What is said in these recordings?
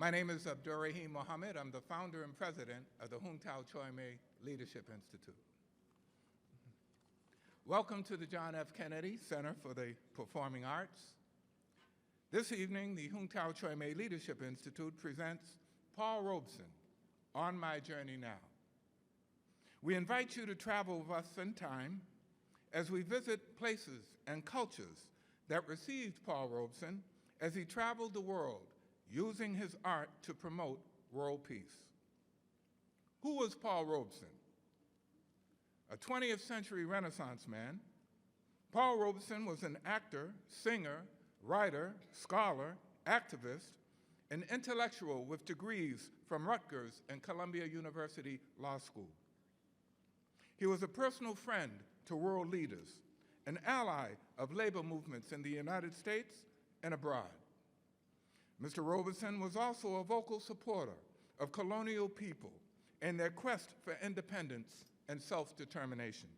My name is Abdurrahim Mohammed. I'm the founder and president of the Hung Tao Choi Mei Leadership Institute. Welcome to the John F. Kennedy Center for the Performing Arts. This evening, the Hung Tao Choi Mei Leadership Institute presents Paul Robeson, On My Journey Now. We invite you to travel with us in time as we visit places and cultures that received Paul Robeson as he traveled the world using his art to promote world peace. Who was Paul Robeson? A 20th century Renaissance man, Paul Robeson was an actor, singer, writer, scholar, activist, and intellectual with degrees from Rutgers and Columbia University Law School. He was a personal friend to world leaders, an ally of labor movements in the United States and abroad. Mr. Robeson was also a vocal supporter of colonial people and their quest for independence and self-determination.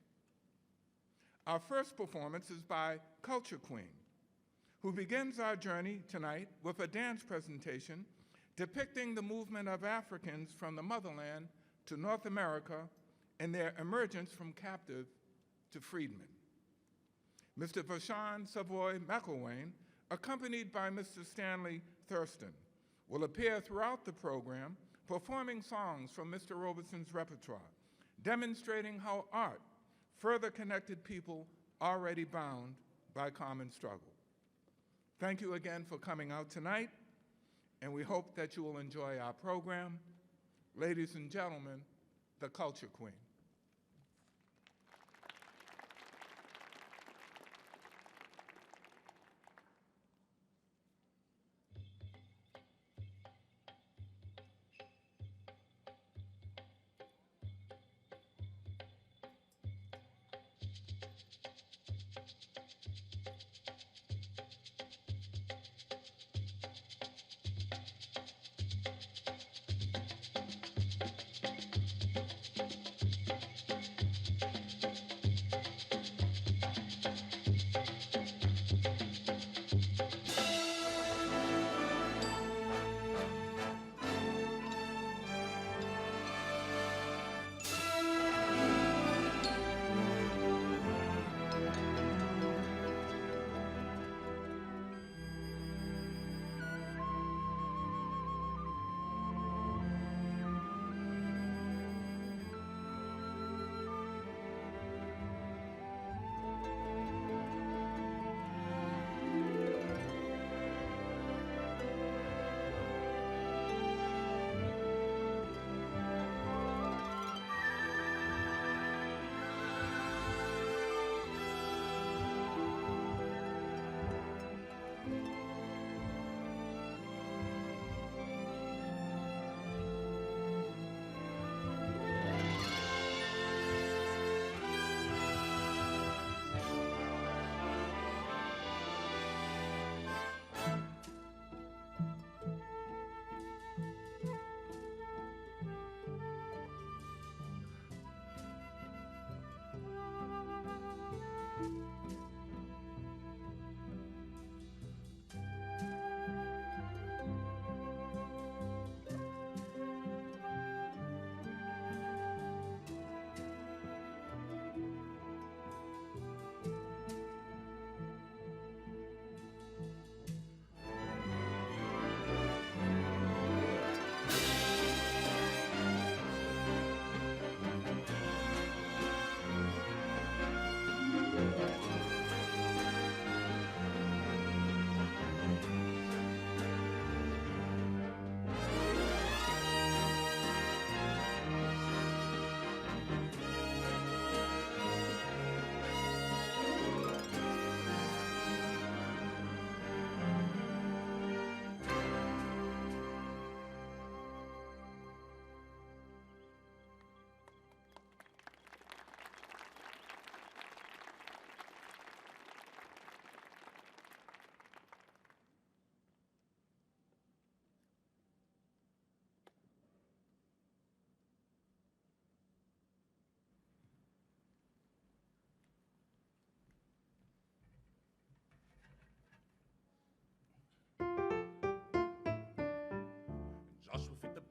Our first performance is by Culture Queen, who begins our journey tonight with a dance presentation depicting the movement of Africans from the motherland to North America and their emergence from captive to freedmen. Mr. Vashon Savoy McElwain, accompanied by Mr. Stanley Thurston, will appear throughout the program performing songs from Mr. Robeson's repertoire, demonstrating how art further connected people already bound by common struggle. Thank you again for coming out tonight, and we hope that you will enjoy our program. Ladies and gentlemen, the Culture Queen.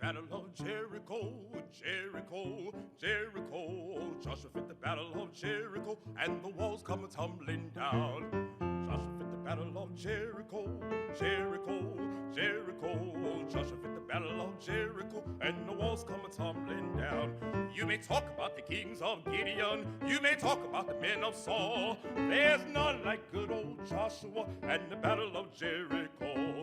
battle of Jericho, Jericho, Jericho. Joshua fit the battle of Jericho, and the walls come tumbling down. Joshua fit the battle of Jericho, Jericho, Jericho. Joshua fit the battle of Jericho, and the walls come tumbling down. You may talk about the kings of Gideon, you may talk about the men of Saul. There's none like good old Joshua and the battle of Jericho.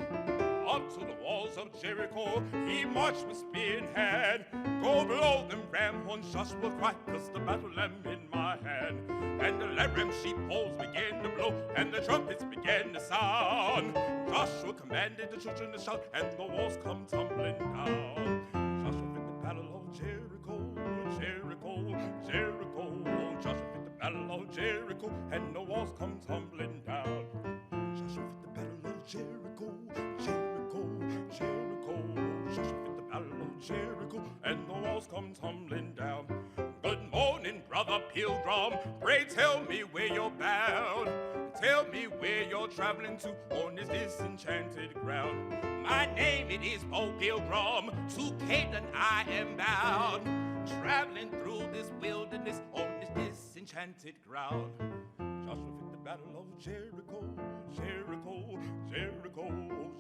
Up to the walls of Jericho, he marched with spear in hand. Go blow them ram horns, Joshua cried, 'cause the battle lamb in my hand. And the ram sheep poles began to blow, and the trumpets began to sound. Joshua commanded the children to shout, and the walls come tumbling down. Joshua fit the battle of Jericho, Jericho, Jericho. Joshua fit the battle of Jericho, and the walls come tumbling down. Joshua fit the battle of Jericho, Jericho, Jericho. Joshua fit the battle of Jericho, and the walls come tumbling down. Good morning, brother pilgrim. Pray tell me where you're bound. Tell me where you're traveling to on this disenchanted ground. My name it is Bo Pilgrim. To Canaan I am bound. Traveling through this wilderness on this disenchanted ground. Joshua fit the battle of Jericho, Jericho, Jericho.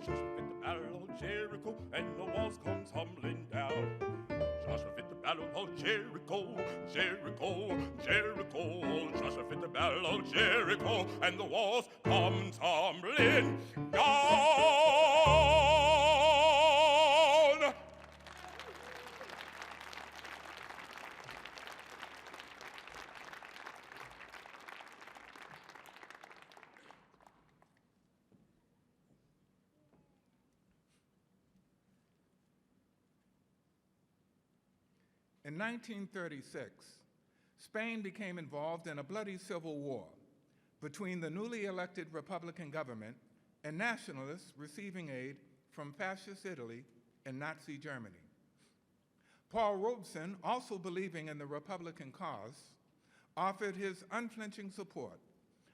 Joshua fit the battle of Jericho, and the walls come tumbling down. Joshua fit the battle of Jericho, Jericho, Jericho. Joshua fit the battle of Jericho, and the walls come tumbling down. In 1936, Spain became involved in a bloody civil war between the newly elected Republican government and nationalists receiving aid from fascist Italy and Nazi Germany. Paul Robeson, also believing in the Republican cause, offered his unflinching support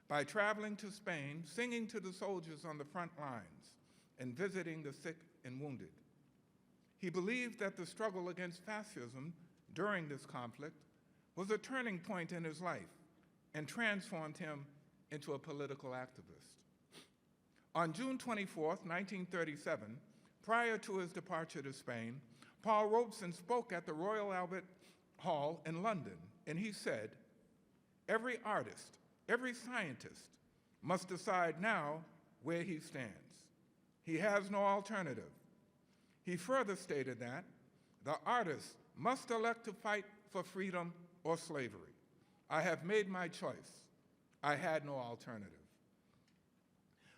by traveling to Spain, singing to the soldiers on the front lines, and visiting the sick and wounded. He believed that the struggle against fascism during this conflict was a turning point in his life and transformed him into a political activist. On June 24, 1937, prior to his departure to Spain, Paul Robeson spoke at the Royal Albert Hall in London, and he said, "Every artist, every scientist must decide now where he stands. He has no alternative." He further stated that the artist must elect to fight for freedom or slavery. I have made my choice. I had no alternative.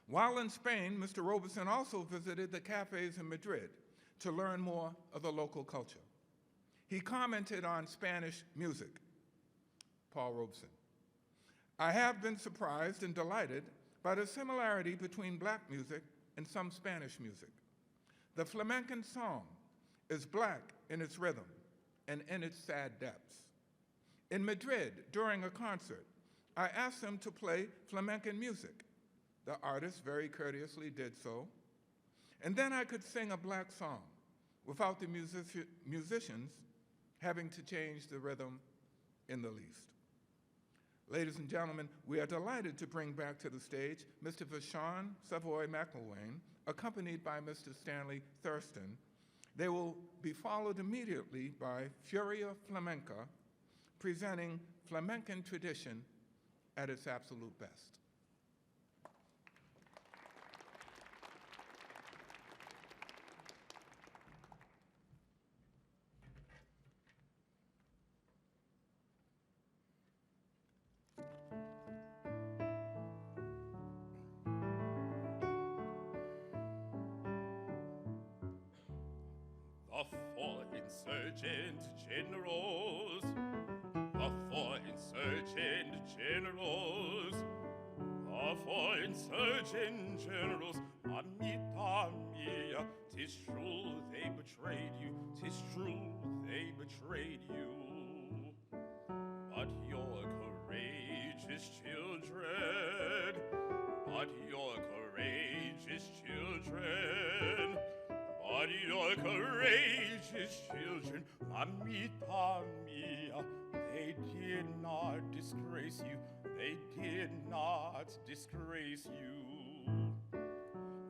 While in Spain, Mr. Robeson also visited the cafes in Madrid to learn more of the local culture. He commented on Spanish music. Paul Robeson: "I have been surprised and delighted by the similarity between black music and some Spanish music. The flamenco song is black in its rhythm and in its sad depths. In Madrid, during a concert, I asked them to play flamenco music. The artist very courteously did so. And then I could sing a black song without the musicians having to change the rhythm in the least." Ladies and gentlemen, we are delighted to bring back to the stage Mr. Vashon Savoy McElwain, accompanied by Mr. Stanley Thurston. They will be followed immediately by Furia Flamenca, presenting flamenco tradition at its absolute best. The four insurgent generals, the four insurgent generals, the four insurgent generals, mamita mia, 'tis true they betrayed you, 'tis true they betrayed you. But your courageous children, but your courageous children, but your the courageous children, mamita mia, they did not disgrace you, they did not disgrace you.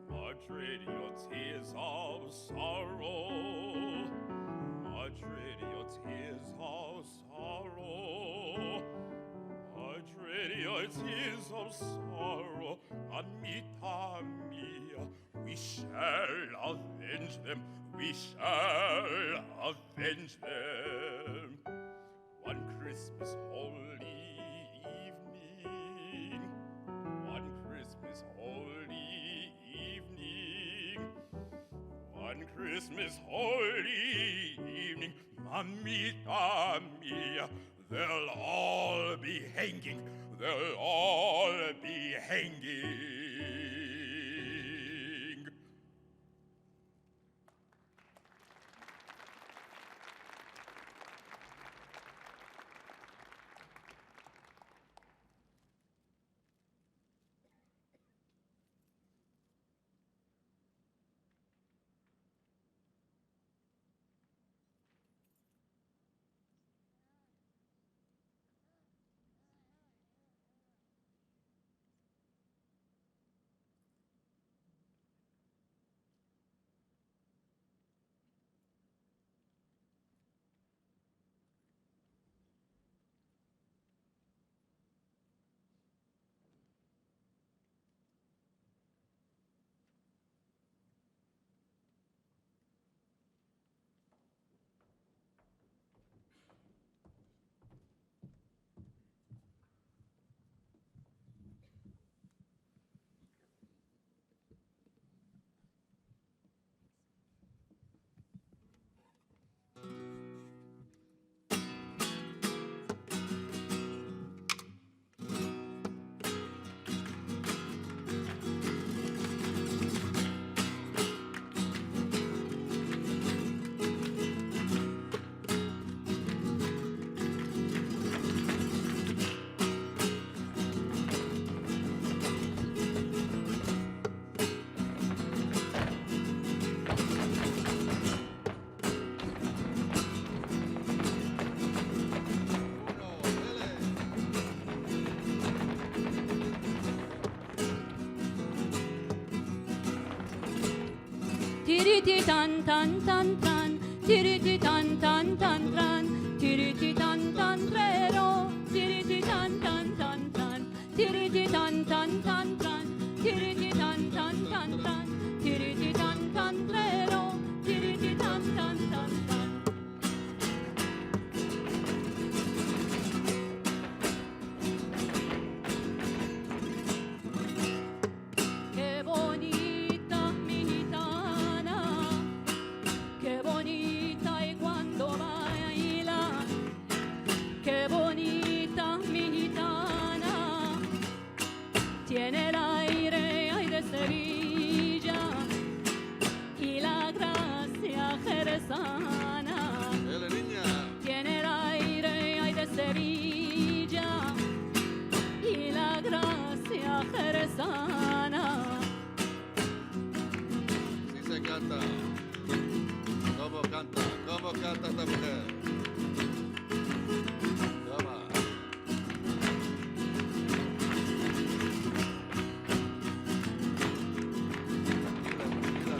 Madrid, your tears of sorrow, Madrid, your tears of sorrow, Madrid, your tears of sorrow, mamita mia, we shall avenge them, we shall avenge them. One Christmas holy evening, one Christmas holy evening, one Christmas holy evening, mamita mia, they'll all be hanging, they'll all be hanging. Tiriti tan tan tan tan, tiriti tan tan tan tan, tiriti tan tan trero, tiriti tan tan tan tan, tiriti tan tan tan tan, tiriti tan tan tan tan, tiriti tan tan trero, tiriti tan tan tan tan. Qué bonita mi gitana, qué bonita y cuando baila, qué bonita mi gitana, tiene el aire, ay de Sevilla y la gracia jerezana. Tiene el aire, ay de Sevilla y la gracia jerezana. Sí se canta. ¿Cómo canta? ¿Cómo canta esta mujer? Toma. Mira, mira.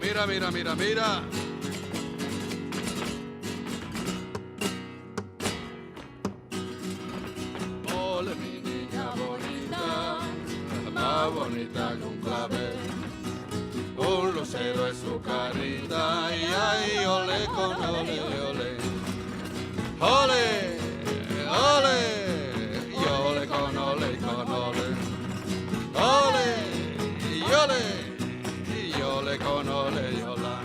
Mira, mira, mira, mira. Ole, mi niña bonita, más bonita que un clavel. Un lucero es su carita y ay, ole con ole, ole. Ole, ole, y ole con ole, con ole. Ole, y ole, y ole con ole, y ola.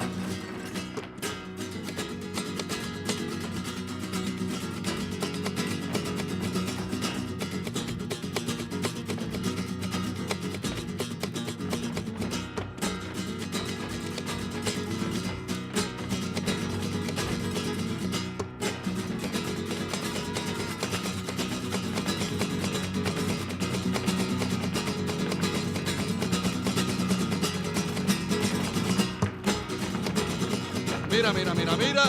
Mira, mira, mira, mira.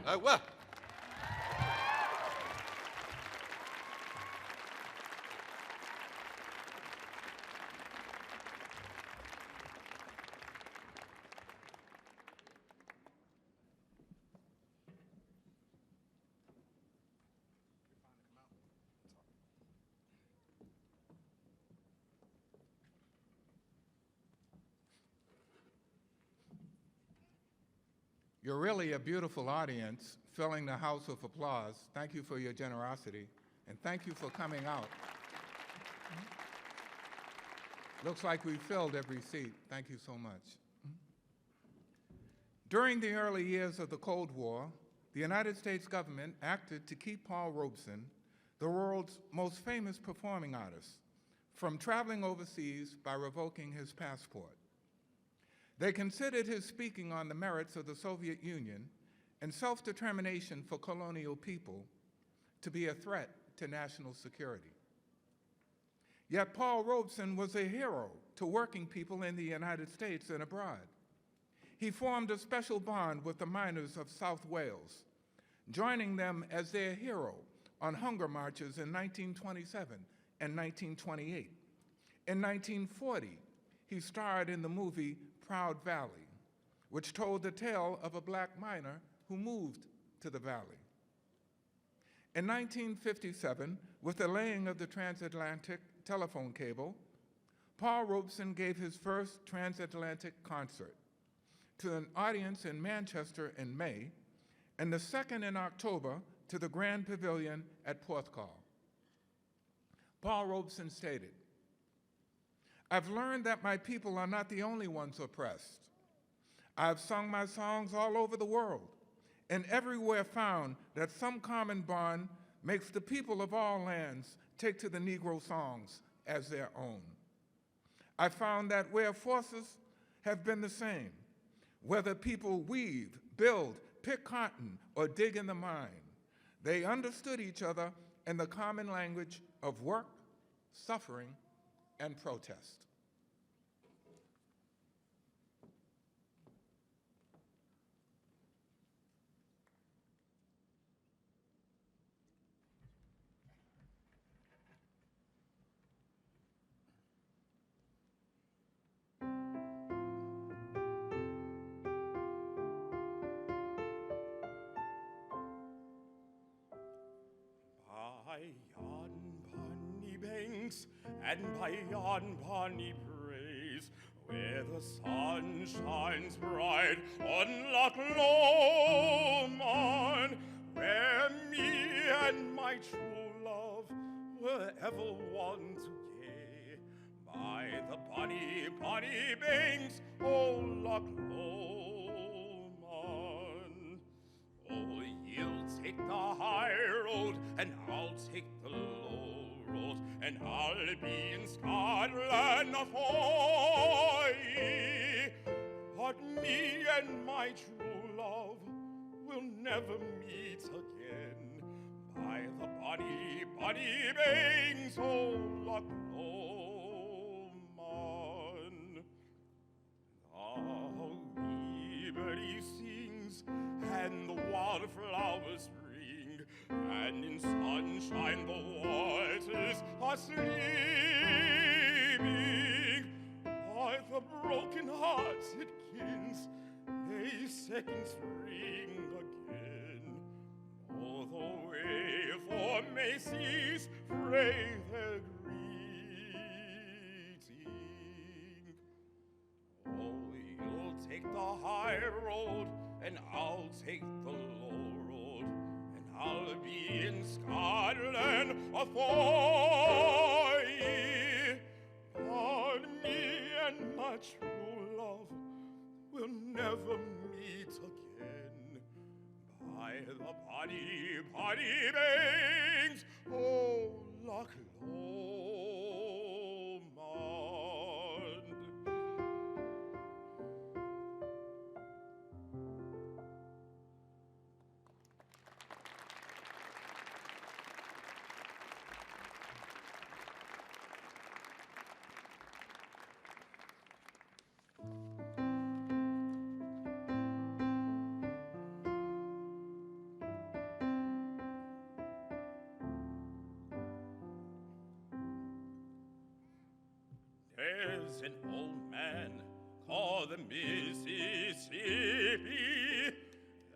Agua. You're really a beautiful audience, filling the house with applause. Thank you for your generosity, and thank you for coming out. Looks like we filled every seat. Thank you so much. During the early years of the Cold War, the United States government acted to keep Paul Robeson, the world's most famous performing artist, from traveling overseas by revoking his passport. They considered his speaking on the merits of the Soviet Union and self-determination for colonial people to be a threat to national security. Yet Paul Robeson was a hero to working people in the United States and abroad. He formed a special bond with the miners of South Wales, joining them as their hero on hunger marches in 1927 and 1928. In 1940, he starred in the movie Proud Valley, which told the tale of a black miner who moved to the valley. In 1957, with the laying of the transatlantic telephone cable, Paul Robeson gave his first transatlantic concert to an audience in Manchester in May, and the second in October to the Grand Pavilion at Porthcawl. Paul Robeson stated, "I've learned that my people are not the only ones oppressed. I've sung my songs all over the world, and everywhere found that some common bond makes the people of all lands take to the Negro songs as their own. I found that where forces have been the same, whether people weave, build, pick cotton, or dig in the mine, they understood each other in the common language of work, suffering, and protest." By yon bonny banks and by yon bonny braes, where the sun shines bright on Loch Lomond, where me and my true love were ever one to gay, by the bonny, bonny banks, o Loch Lomond. Oh, you'll take the high and I'll be in Scotland for ye. But me and my true love will never meet again by the body being so Loch Lomond. The wee birdie sings and the wildflowers ring, and in sunshine the waters are sleeping. By the broken hearts it kins a second spring again. Oh, the wayfore may cease, pray their greeting. Oh, you'll take the high road, and I'll take the low road, and I'll be in Scotland afore ye. But me and my true love will never meet again by the body bangs, oh, Loch Lomond. There's an old man called the Mississippi.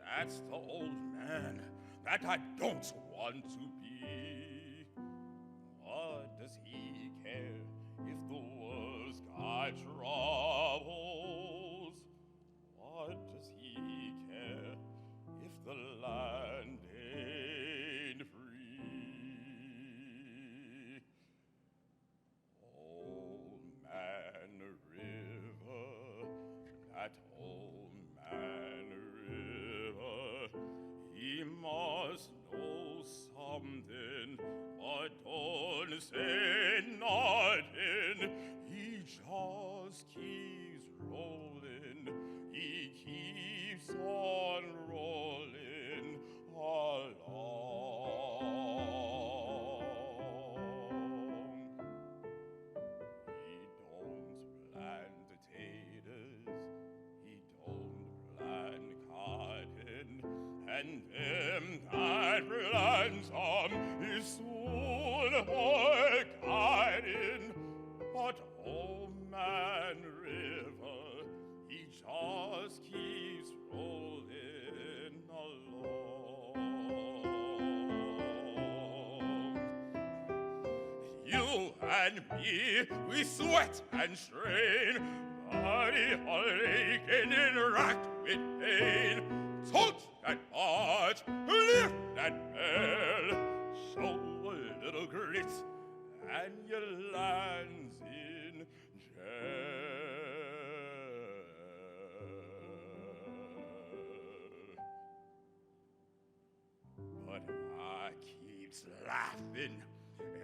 That's the old man that I don't want to be. What does he care if the world's got troubles? What does he care if the land ain't free? Old Man River, that old Man River, he must know something, but don't say nothing. He just keeps rolling, he keeps on rolling along. He don't plant potatoes, he don't plant cotton, and them that plants 'em is soon forgotten. But old Man River, he just keeps rolling along. You and me, we sweat and strain, body aching and racked with pain. Tote that barge, lift that bell, show a little grit, and your land's in jail. But I keeps laughing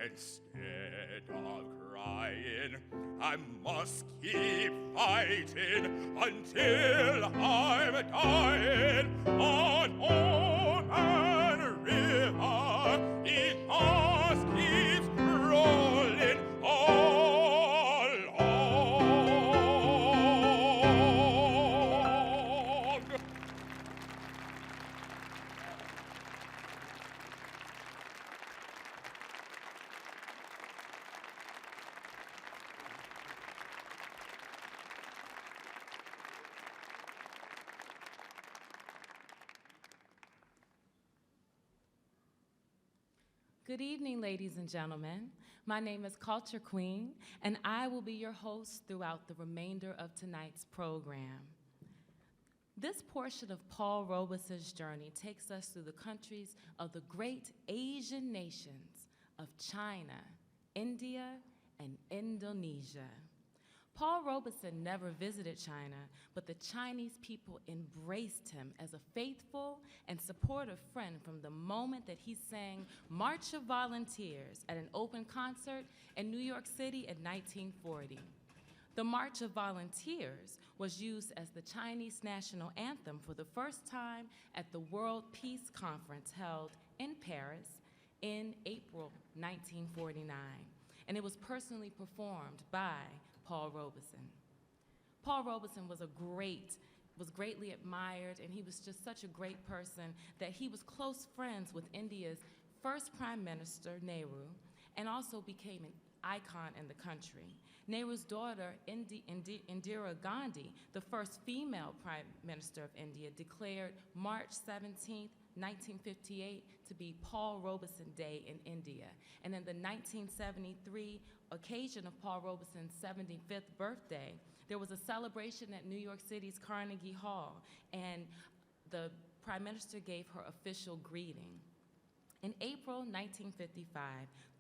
instead of crying. I must keep fighting until I'm dying. On Old Man River, it just keeps rolling along. Good evening, ladies and gentlemen. My name is Culture Queen, and I will be your host throughout the remainder of tonight's program. This portion of Paul Robeson's journey takes us through the countries of the great Asian nations of China, India, and Indonesia. Paul Robeson never visited China, but the Chinese people embraced him as a faithful and supportive friend from the moment that he sang March of Volunteers at an open concert in New York City in 1940. The March of Volunteers was used as the Chinese national anthem for the first time at the World Peace Conference held in Paris in April 1949, and it was personally performed by Paul Robeson. Paul Robeson was greatly admired, and he was just such a great person that he was close friends with India's first Prime Minister, Nehru, and also became an icon in the country. Nehru's daughter, Indira Gandhi, the first female Prime Minister of India, declared March 17, 1958 to be Paul Robeson Day in India. And in the 1973 occasion of Paul Robeson's 75th birthday, there was a celebration at New York City's Carnegie Hall, and the Prime Minister gave her official greeting. In April 1955,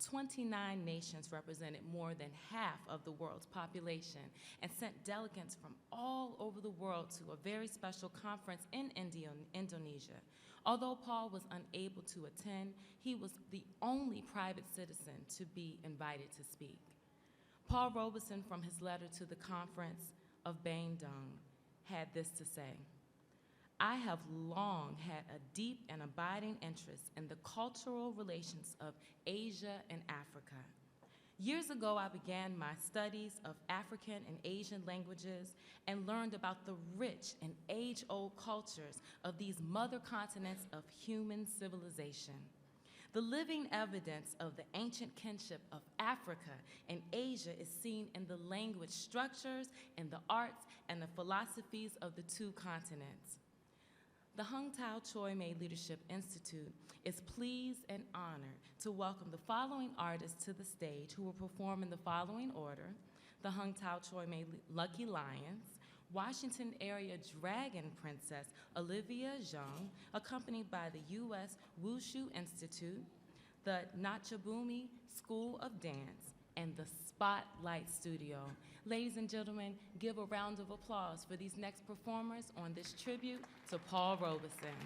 29 nations represented more than half of the world's population and sent delegates from all over the world to a very special conference in Indonesia. Although Paul was unable to attend, he was the only private citizen to be invited to speak. Paul Robeson, from his letter to the conference of Bandung, had this to say: I have long had a deep and abiding interest in the cultural relations of Asia and Africa. Years ago, I began my studies of African and Asian languages and learned about the rich and age-old cultures of these mother continents of human civilization. The living evidence of the ancient kinship of Africa and Asia is seen in the language structures, in the arts, and the philosophies of the two continents. The Hung Tao Choi Mei Leadership Institute is pleased and honored to welcome the following artists to the stage who will perform in the following order: the Hung Tao Choi Mei Lucky Lions, Washington area Dragon Princess Olivia Zhang, accompanied by the U.S. Wushu Institute, the Nachabumi School of Dance, and the Spotlight Studio. Ladies and gentlemen, give a round of applause for these next performers on this tribute to Paul Robeson.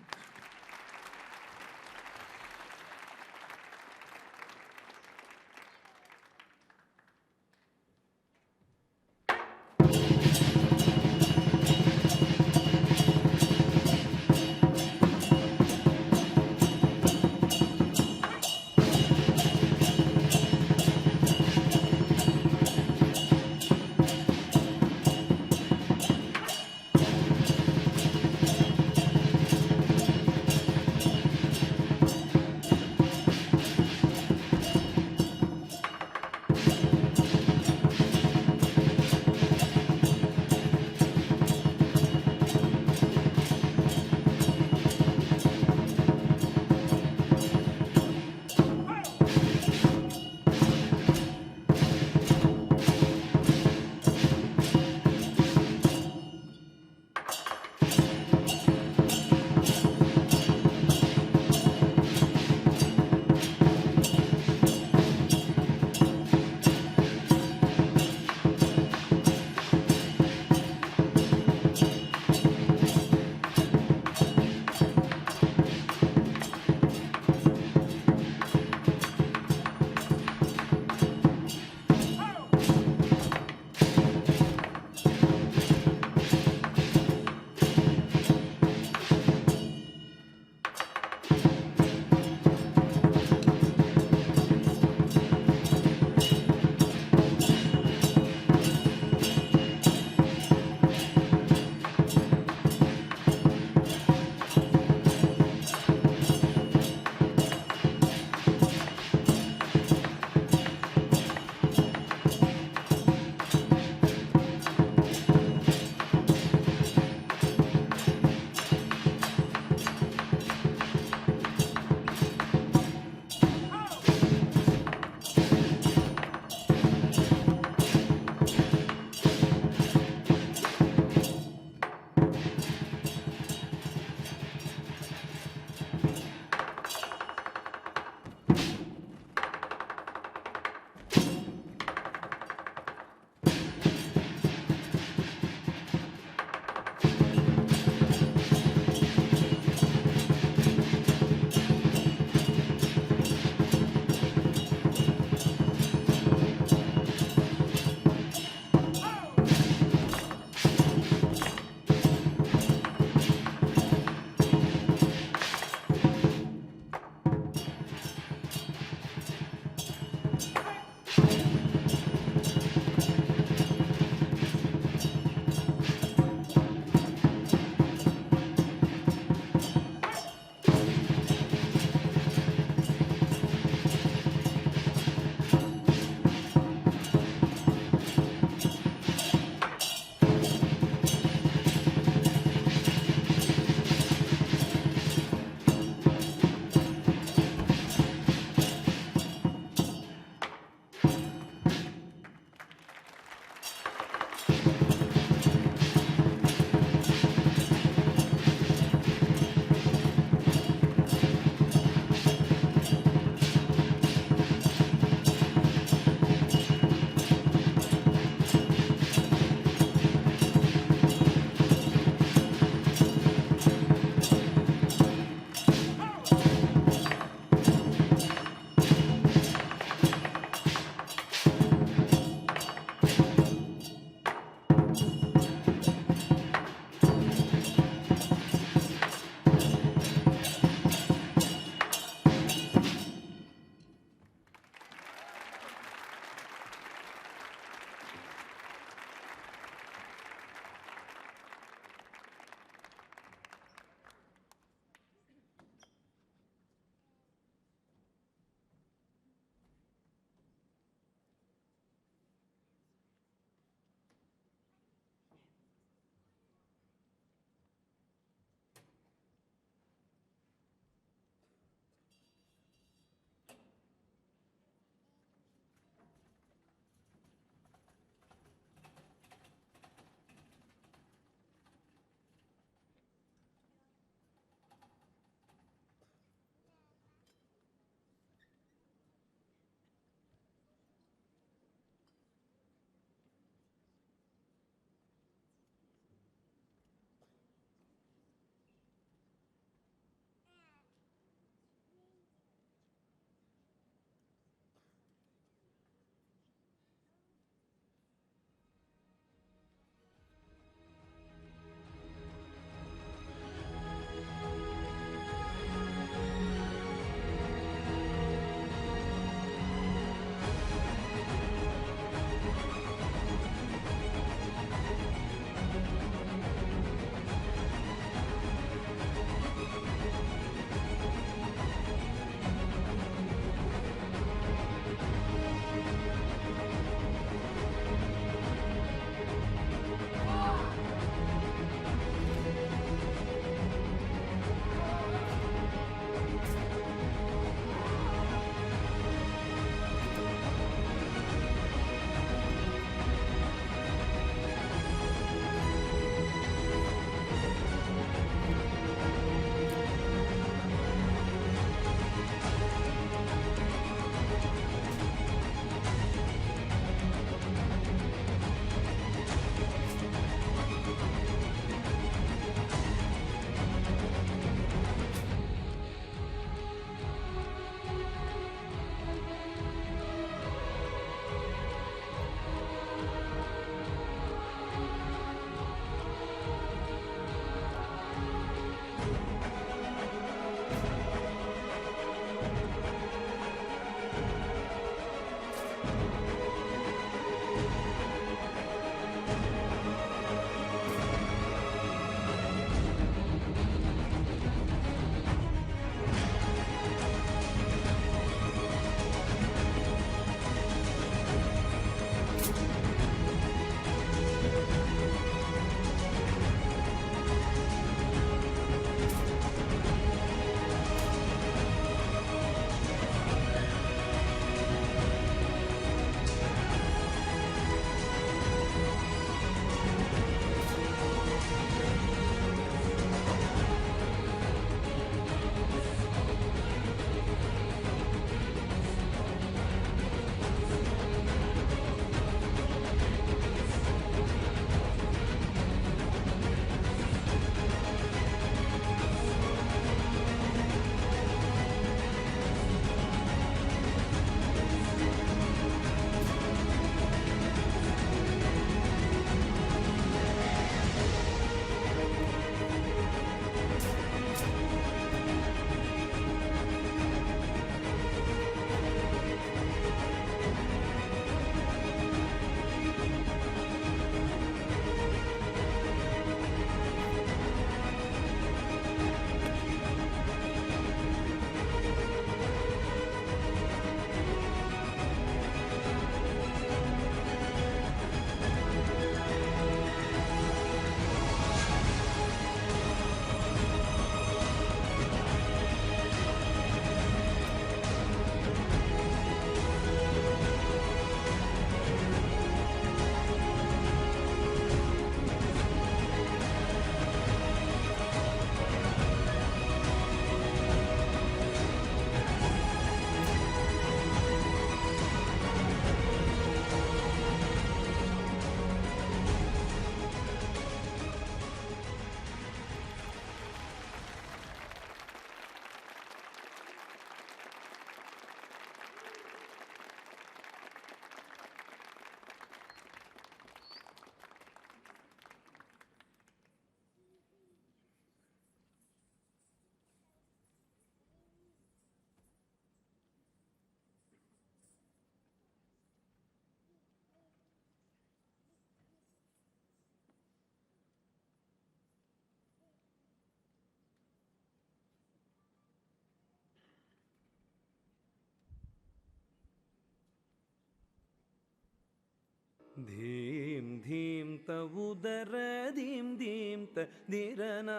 ಧೀಂ ಧೀಂ ತ ಉದರ ಧೀಂ ಧೀಂ ತ ಧಿರನ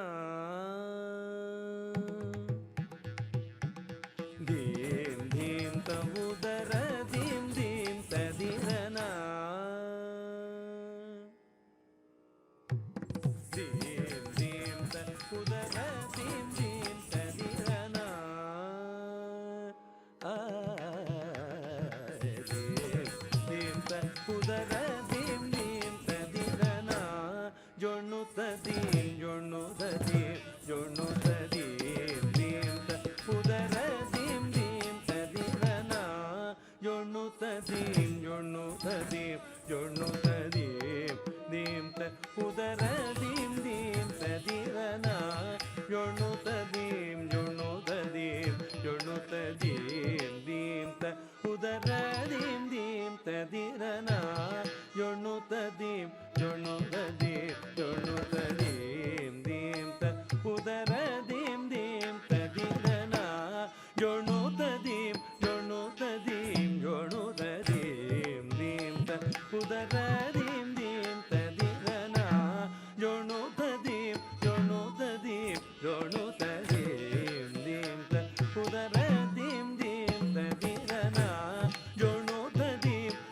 ಧೀಂ ಧೀಂ ತ ಉದರ ಧೀಂ ಧೀಂ ತ ಧಿರನ ಧೀಂ ಧೀಂ ತ ಉದರ ಧೀಂ ಧೀಂ ತ ಧಿರನ ಉದರ ಧೀಂ ಧೀಂ ತದಿರನ ಜೊಣ್ಣು ತದೀಂ ಜೊಣ್ಣು ತದೀಂ ಜೊಣ್ಣು ತದೀಂ ಧೀಂ ತ ಉದರ ಧೀಂ ಧೀಂ ತದಿರನ ಜೊಣ್ಣು ತದೀಂ ಜೊಣ್ಣು ತದೀಂ ಜೊಣ್ಣು ತದೀಂ ಧೀಂ ತ ಉದರ ಧೀಂ ಧೀಂ ತದಿರನ ಜೊಣ್ಣು ತದೀಂ ಜೊಣ್ಣು ತದೀಂ ಜೊಣ್ಣು ತದೀಂ ಧೀಂ ತ ಉದರ ಧೀಂ ಧೀಂ ತದಿರನ ಜೊಣ್ಣು ತದೀಂ ಜೊಣ್ಣು ತದೀಂ ಜೊಣ್ಣು ತದೀಂ ಧೀಂ ತ ಉದರ ಧೀಂ ಧೀಂ ತದಿರನ ಜೊಣ್ಣು ತದೀಂ ಜೊಣ್ಣು ತದೀಂ ಜೊಣ್ಣು ತದೀಂ ಧೀಂ ತ ಉದರ ಧೀಂ ಧೀಂ ತದಿರನ ಜೊಣ್ಣು ತದೀಂ ಜೊಣ್ಣು ತದೀಂ ಜೊಣ್ಣು ತದೀಂ ಧೀಂ ತ ಉದರ ಧೀಂ ಧೀಂ ತದಿರನ ಜೊಣ್ಣು ತದೀಂ ಜೊಣ್ಣು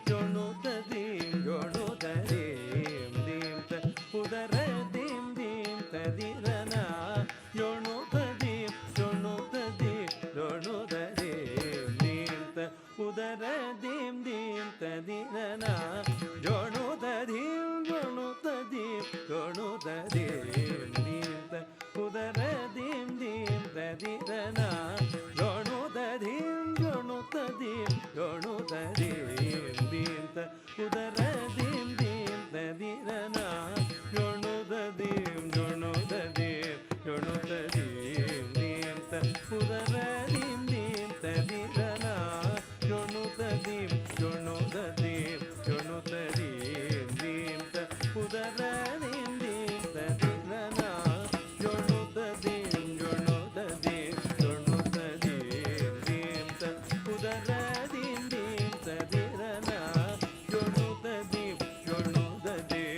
ತದೀಂ ಜೊಣ್ಣು ತದೀಂ ಧೀಂ ತ ಉದರ ಧೀಂ ಧೀಂ ತದಿರನ ಜೊಣ್ಣು ತದೀಂ ಜೊಣ್ಣು ತದೀಂ ಜೊಣ್ಣು ತದೀಂ ಧೀಂ ತ ಉದರ ಧೀಂ ಧೀಂ ತದಿರನ ಜೊಣ್ಣು ತದೀಂ ಜೊಣ್ಣು ತದೀಂ ಜೊಣ್ಣು ತದೀಂ ಧೀಂ ತ ಉದರ ಧೀಂ ಧೀಂ ತದಿರನ ಜೊಣ್ಣು ತದೀಂ ಜೊಣ್ಣು ತದೀಂ ಜೊಣ್ಣು ತದೀಂ ಧೀಂ ತ ಉದರ ಧೀಂ ಧೀಂ ತದಿರನ ಜೊಣ್ಣು ತದೀಂ ಜೊಣ್ಣು ತದೀಂ ಜೊಣ್ಣು ತದೀಂ ಧೀಂ ತ ಉದರ ಧೀಂ ಧೀಂ ತದಿರನ ಜೊಣ್ಣು ತದೀಂ ಜೊಣ್ಣು ತದೀಂ ಜೊಣ್ಣು ತದೀಂ ಧೀಂ ತ ಉದರ ಧೀಂ ಧೀಂ ತದಿರನ ಜೊಣ್ಣು ತದೀಂ ಜೊಣ್ಣು ತದೀಂ ಜೊಣ್ಣು ತದೀಂ ಧೀಂ ತ ಉದರ ಧೀಂ ಧೀಂ ತದಿರನ ಜೊಣ್ಣು ತದೀಂ ಜೊಣ್ಣು ತದೀಂ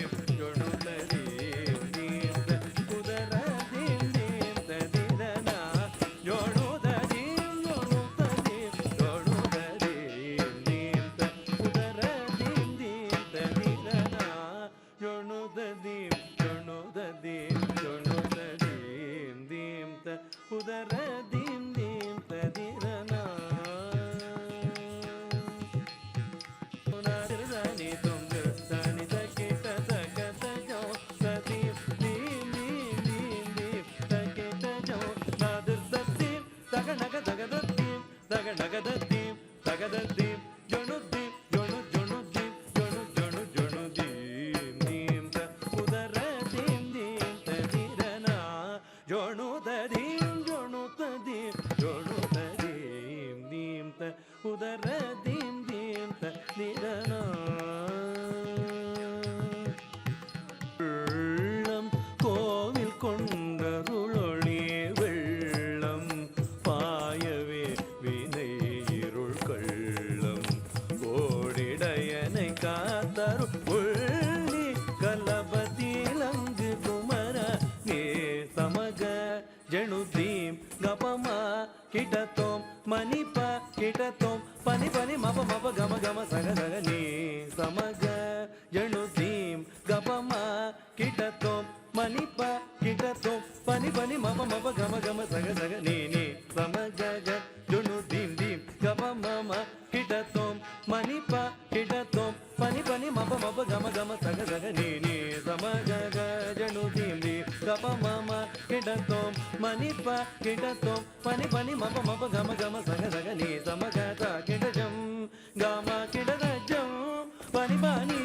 ಜೊಣ್ಣು ತದೀಂ ಧೀಂ ತ ಉದರ ಧೀಂ ಧೀಂ ತದಿರನ ಜೊಣ್ಣು ತದೀಂ ಜೊಣ್ಣು ತದೀಂ ಜೊಣ್ಣು ತದೀಂ ಧೀಂ ತ ಉದರ ಧೀಂ ಧೀಂ ತದಿರನ ಜೊಣ್ಣು ತದೀಂ ಜೊಣ್ಣು ತದೀಂ ಜೊಣ್ಣು ತದೀಂ ಧೀಂ ತ ಉದರ ಧೀಂ ಧೀಂ ತದಿರನ ನಿ ತುಂಗ ತನಿ ತಕಿಟ ತಕತ ಜೋ ತದೀಂ ಧೀಂ ಧೀಂ ಧೀಂ ಧೀಂ ತಕಿಟ ಜೋ ನಾದಿರ್ ತದೀಂ ತಗನಗ ತಗದೀಂ ತಗನಗ ತದೀಂ ತಗದೀಂ ಜೊಣ್ಣು ದೀಂ ಜೊಣ್ಣು ಜೊಣ್ಣು ದೀಂ ಜೊಣ್ಣು ಜೊಣ್ಣು ಜೊಣ್ಣು ದೀಂ ಧೀಂ ತ ಉದರ ಧೀಂ ಧೀಂ ತದಿರನ ಜೊಣ್ಣು ತದೀಂ ಜೊಣ್ಣು ತದೀಂ ಜೊಣ್ಣು ತದೀಂ ಧೀಂ ತ ಉದರ ಧೀಂ ಧೀಂ ತದಿರನ வெள்ளம் கோவில் கொண்டருளொளி வெள்ளம் பாயவே வினை இருள் கள்ளம் ஓடிடையனை காத்தரு உள்ளி கலபதிலங்கு குமர நே சமக ஜணுதீம் கபம கிட்டத்தோம் மணிப்ப கிட்டத்தோம் பனி பனி மப மப கம கம சக சக நீ சமக ஜணுதீம் கபம கிட்டத்தோம் மணிப்ப கிட்டத்தோம் பனி பனி மப மப கம கம சக சக நீ நீ சமக ஜணுதீம் தீம் கபம கிட்டத்தோம் மணிப்ப கிட்டத்தோம் பனி பனி மப மப கம கம சக சக நீ நீ சமக ஜணுதீம் தீம் கபம கிட்டத்தோம் மணிப்ப கிட்டத்தோம் பனி பனி மப மப கம கம சக சக நீ சமக த கிடஜம் கம கிடஜம் பனி பனி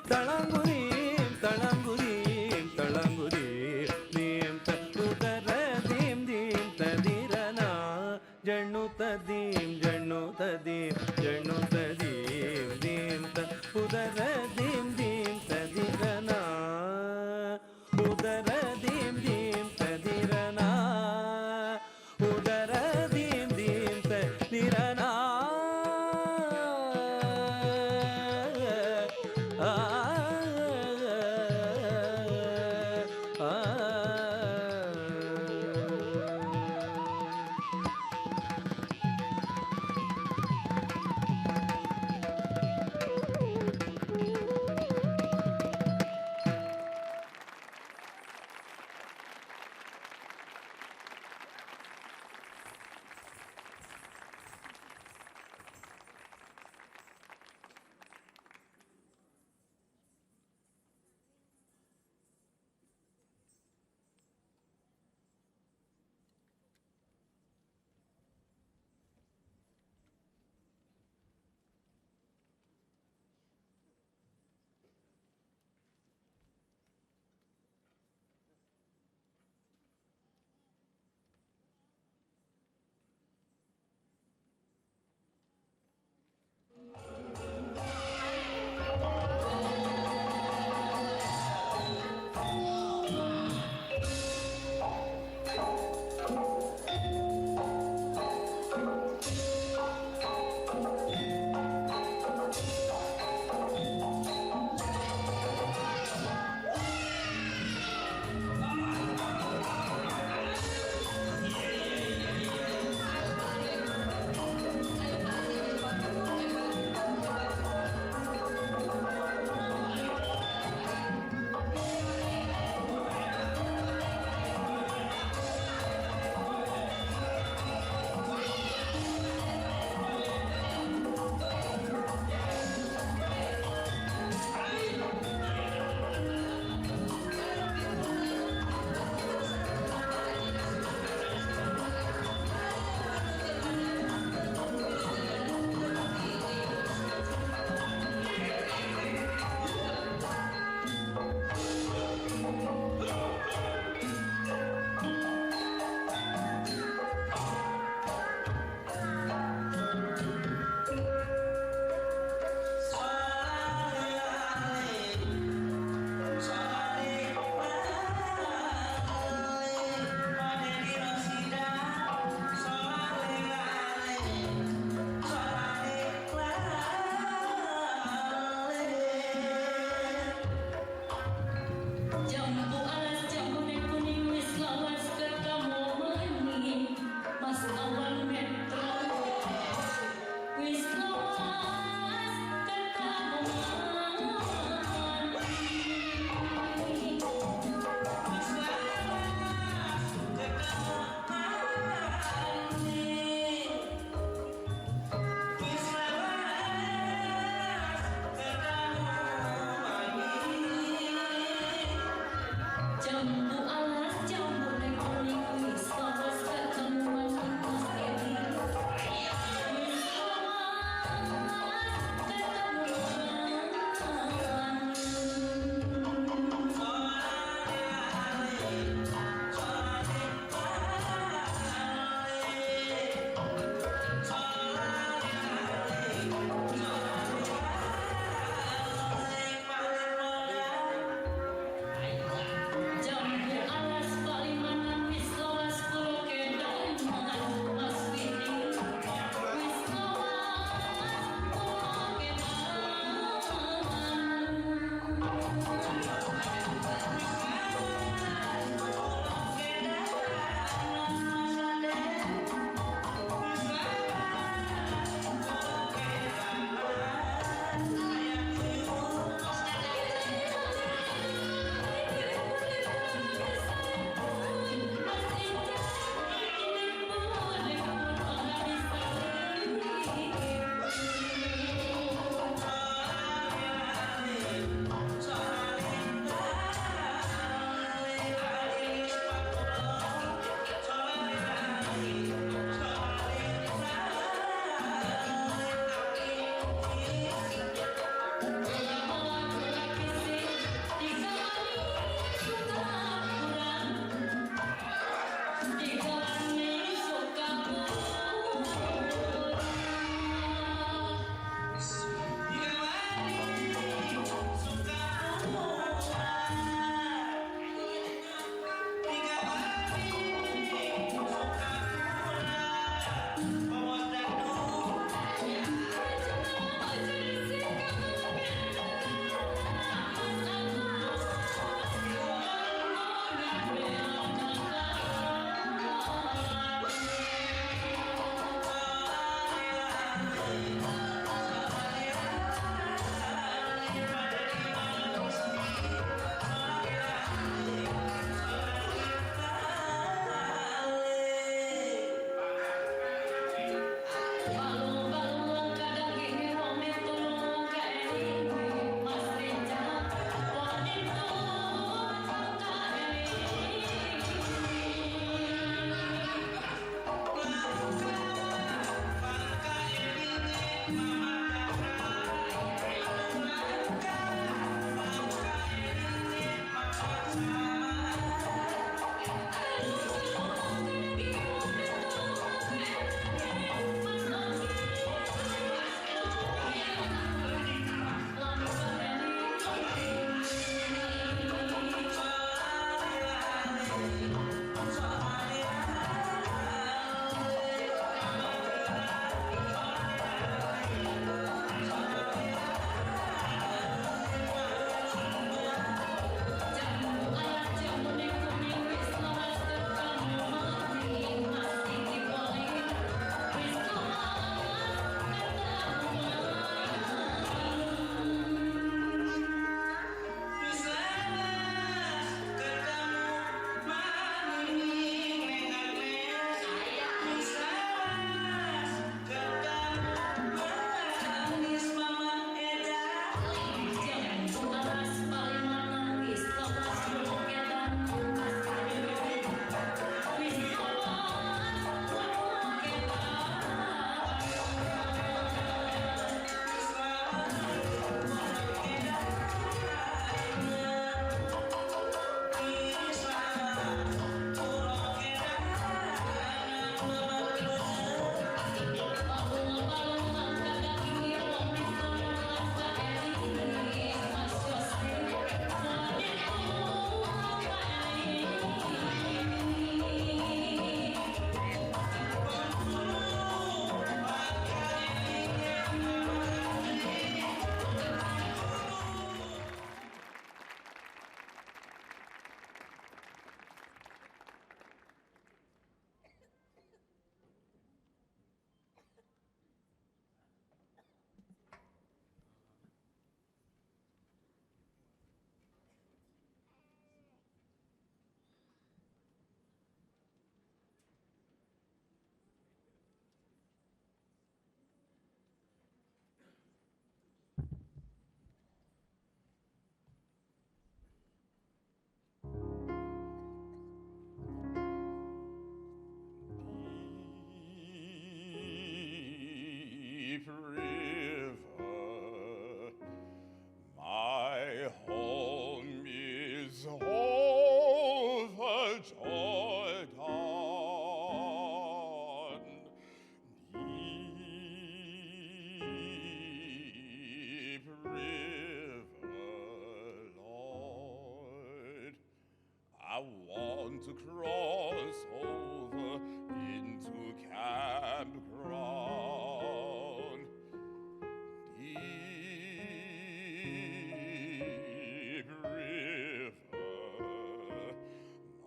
தளங்குரீம் தளங்குரீம் தளங்குரீம் தீம் த உதர தீம் தீம் ததிரன ஜண்ணு ததீம் ஜண்ணு ததீம் ஜண்ணு ததீம் தீம் த உதர தீம் தீம் ததிரன உதர தீம் தீம் ததிரன உதர தீம் தீம் ததிரன I want to cross over into campground. Deep river,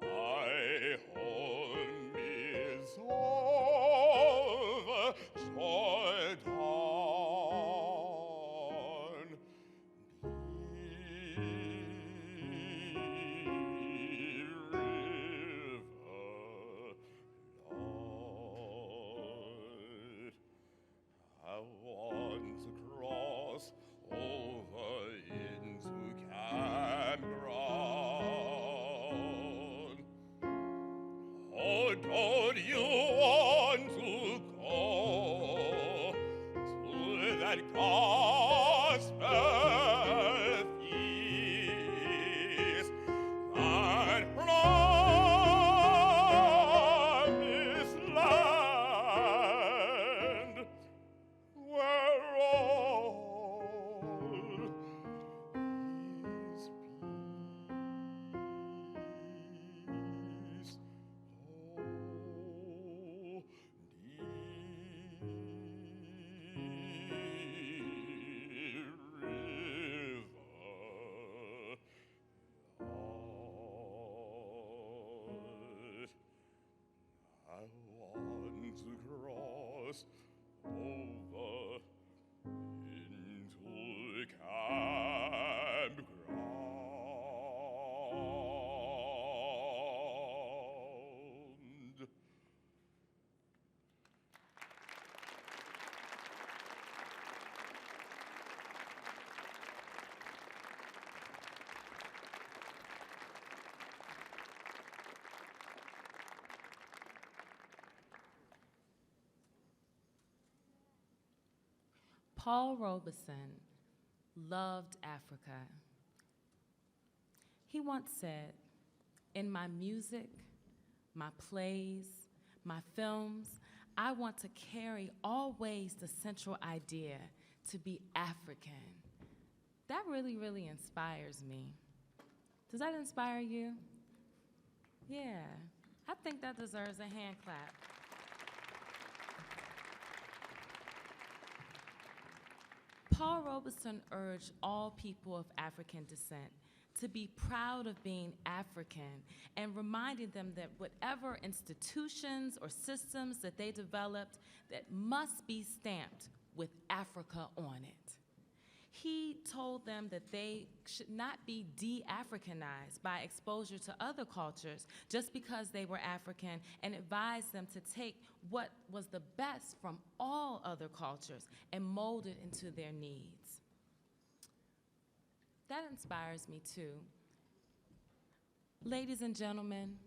my home is over Jordan. I want to cross over into campground. Oh, don't you want to go to that gospel feast that Paul Robeson loved Africa. He once said, "In my music, my plays, my films, I want to carry always the central idea to be African." That really, really inspires me. Does that inspire you? Yeah, I think that deserves a hand clap. Paul Robeson urged all people of African descent to be proud of being African and reminded them that whatever institutions or systems that they developed, that must be stamped with Africa on it. He told them that they should not be de-Africanized by exposure to other cultures just because they were African, and advised them to take what was the best from all other cultures and mold it into their needs. That inspires me too. Ladies and gentlemen,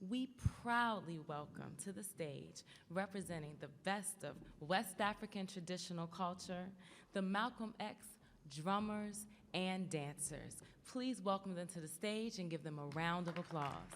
we proudly welcome to the stage, representing the best of West African traditional culture, the Malcolm X drummers and dancers. Please welcome them to the stage and give them a round of applause.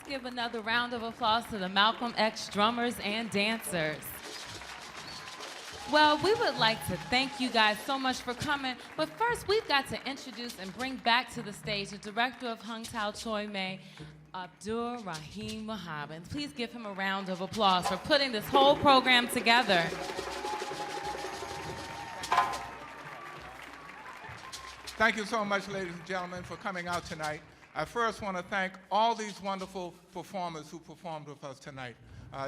give another round of applause to the Malcolm X drummers and dancers. Well, we would like to thank you guys so much for coming, but first we've got to introduce and bring back to the stage the director of Hung Tao Choi May, Abdur Rahim Mohammed. Please give him a round of applause for putting this whole program together. Thank you so much, ladies and gentlemen, for coming out tonight. I first want to thank all these wonderful performers who performed with us tonight.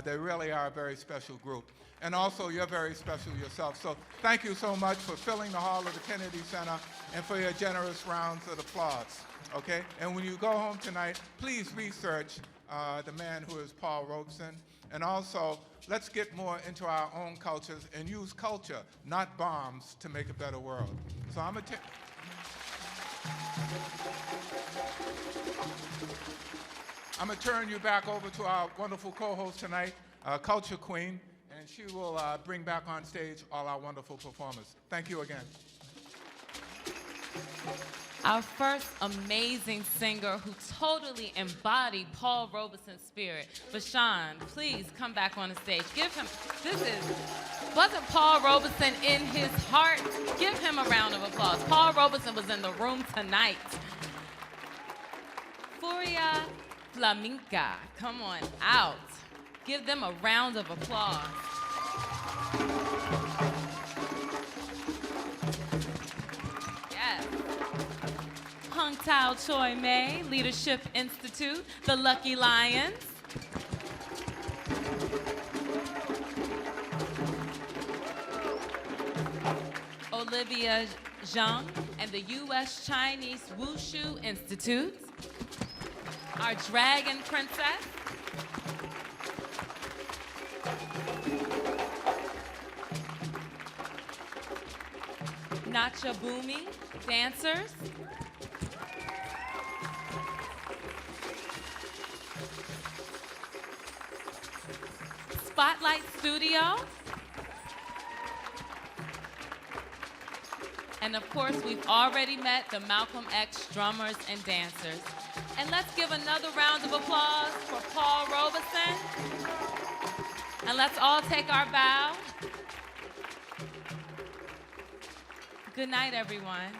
They really are a very special group. And also, you're very special yourself. So thank you so much for filling the hall of the Kennedy Center and for your generous rounds of applause, okay? And when you go home tonight, please research the man who is Paul Robeson. And also, let's get more into our own cultures and use culture, not bombs, to make a better world. So I'm going to turn you back over to our wonderful co-host tonight, Culture Queen, and she will bring back on stage all our wonderful performers. Thank you again. Our first amazing singer who totally embodied Paul Robeson's spirit. Bashan, please come back on the stage. Give him, wasn't Paul Robeson in his heart? Give him a round of applause. Paul Robeson was in the room tonight. Furia Flamenca, come on out. Give them a round of applause. Yes. Hung Tao Choi May, Leadership Institute, the Lucky Lions. Olivia Zhang and the U.S. Chinese Wushu Institute. Our Dragon Princess. Nacha Boomy dancers. Spotlight Studio. And of course, we've already met the Malcolm X drummers and dancers. And let's give another round of applause for Paul Robeson. And let's all take our bow. Good night, everyone.